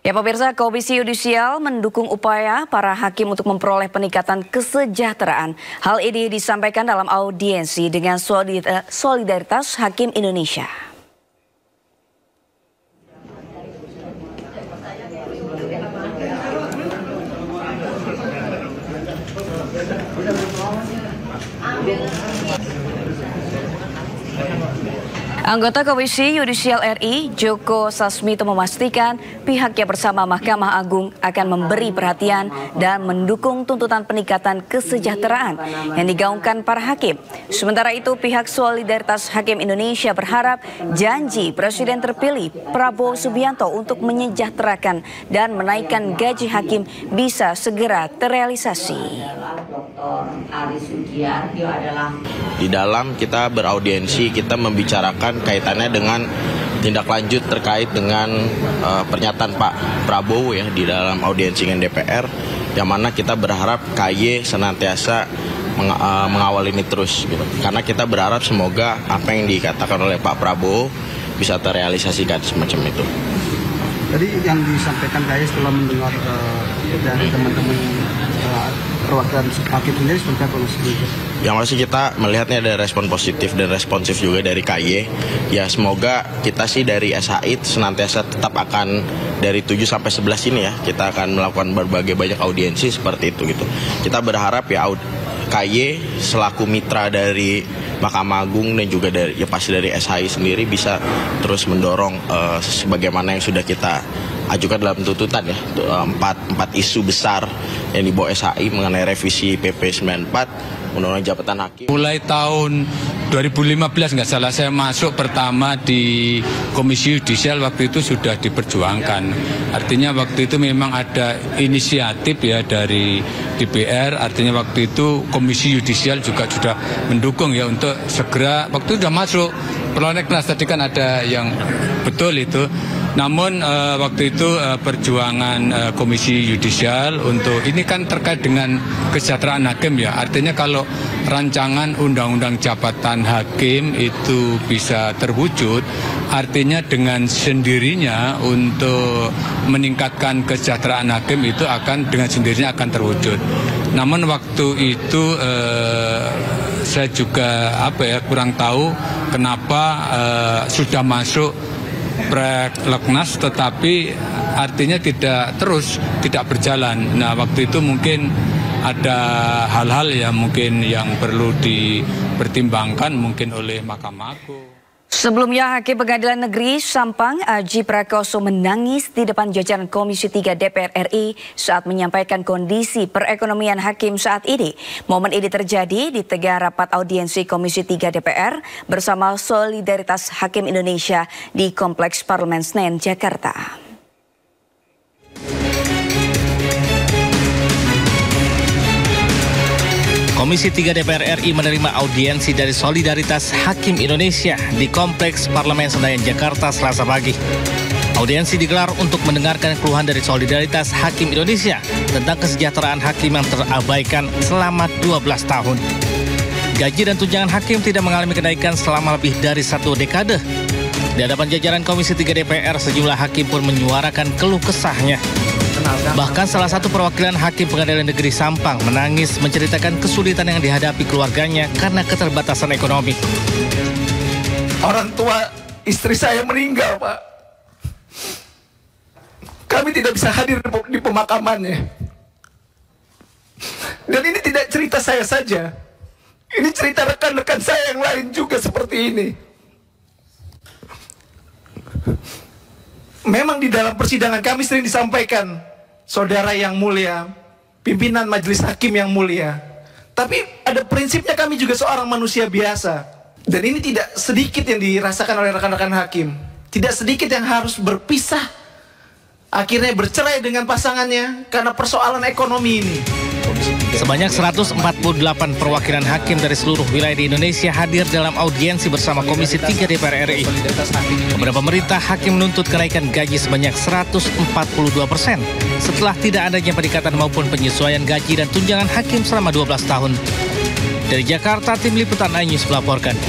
Ya pemirsa, Komisi Yudisial mendukung upaya para hakim untuk memperoleh peningkatan kesejahteraan. Hal ini disampaikan dalam audiensi dengan Solidaritas Hakim Indonesia. Anggota Komisi Yudisial RI, Joko Sasmito, memastikan pihaknya bersama Mahkamah Agung akan memberi perhatian dan mendukung tuntutan peningkatan kesejahteraan yang digaungkan para hakim. Sementara itu, pihak Solidaritas Hakim Indonesia berharap janji Presiden terpilih Prabowo Subianto untuk menyejahterakan dan menaikkan gaji hakim bisa segera terrealisasi. Di dalam kita beraudiensi, kita membicarakan kaitannya dengan tindak lanjut terkait dengan pernyataan Pak Prabowo ya di dalam audiensi dengan DPR, yang mana kita berharap KY senantiasa mengawal ini terus gitu. Karena kita berharap semoga apa yang dikatakan oleh Pak Prabowo bisa terrealisasikan semacam itu. Tadi yang disampaikan KY setelah mendengar dari teman-teman perwakilan hakim sendiri seperti apa Mas? Yang masih kita melihatnya ada respon positif dan responsif juga dari KY. Ya semoga kita sih dari SHI senantiasa tetap akan dari 7 sampai 11 ini ya, kita akan melakukan berbagai banyak audiensi seperti itu gitu. Kita berharap ya KY selaku mitra dari Mahkamah Agung dan juga dari ya pasti dari SHI sendiri bisa terus mendorong sebagaimana yang sudah kita ajukan dalam tuntutan ya, empat isu besar yang dibawa SHI mengenai revisi PP 94, Undang-Undang Jabatan Hakim. Mulai tahun 2015 nggak salah saya masuk pertama di Komisi Yudisial, waktu itu sudah diperjuangkan. Artinya waktu itu memang ada inisiatif ya dari DPR, artinya waktu itu Komisi Yudisial juga sudah mendukung ya untuk segera, waktu itu sudah masuk prolegnas, tadi kan ada yang betul itu. Namun waktu itu perjuangan Komisi Yudisial untuk ini kan terkait dengan kesejahteraan hakim ya. Artinya kalau rancangan Undang-Undang Jabatan Hakim itu bisa terwujud, artinya dengan sendirinya untuk meningkatkan kesejahteraan hakim itu akan dengan sendirinya akan terwujud. Namun waktu itu saya juga kurang tahu kenapa sudah masuk prolegnas tetapi artinya tidak berjalan. Nah waktu itu mungkin ada hal-hal yang perlu dipertimbangkan mungkin oleh Mahkamah Agung. Sebelumnya, Hakim Pengadilan Negeri Sampang Aji Prakoso menangis di depan jajaran Komisi 3 DPR RI saat menyampaikan kondisi perekonomian hakim saat ini. Momen ini terjadi di tengah rapat audiensi Komisi 3 DPR bersama Solidaritas Hakim Indonesia di Kompleks Parlemen Senen, Jakarta. Komisi 3 DPR RI menerima audiensi dari Solidaritas Hakim Indonesia di Kompleks Parlemen Senayan, Jakarta, Selasa pagi. Audiensi digelar untuk mendengarkan keluhan dari Solidaritas Hakim Indonesia tentang kesejahteraan hakim yang terabaikan selama 12 tahun. Gaji dan tunjangan hakim tidak mengalami kenaikan selama lebih dari 1 dekade. Di hadapan jajaran Komisi 3 DPR, sejumlah hakim pun menyuarakan keluh kesahnya. Bahkan salah satu perwakilan Hakim Pengadilan Negeri Sampang menangis menceritakan kesulitan yang dihadapi keluarganya karena keterbatasan ekonomi. Orang tua istri saya meninggal, Pak. Kami tidak bisa hadir di pemakamannya. Dan ini tidak cerita saya saja. Ini cerita rekan-rekan saya yang lain juga seperti ini. Memang di dalam persidangan kami sering disampaikan, saudara yang mulia, pimpinan majelis hakim yang mulia. Tapi ada prinsipnya kami juga seorang manusia biasa. Dan ini tidak sedikit yang dirasakan oleh rekan-rekan hakim. Tidak sedikit yang harus berpisah, akhirnya bercerai dengan pasangannya karena persoalan ekonomi ini. Sebanyak 148 perwakilan hakim dari seluruh wilayah di Indonesia hadir dalam audiensi bersama Komisi 3 DPR RI. Kepada pemerintah, hakim menuntut kenaikan gaji sebanyak 142% setelah tidak adanya peningkatan maupun penyesuaian gaji dan tunjangan hakim selama 12 tahun. Dari Jakarta, tim liputan iNews melaporkan.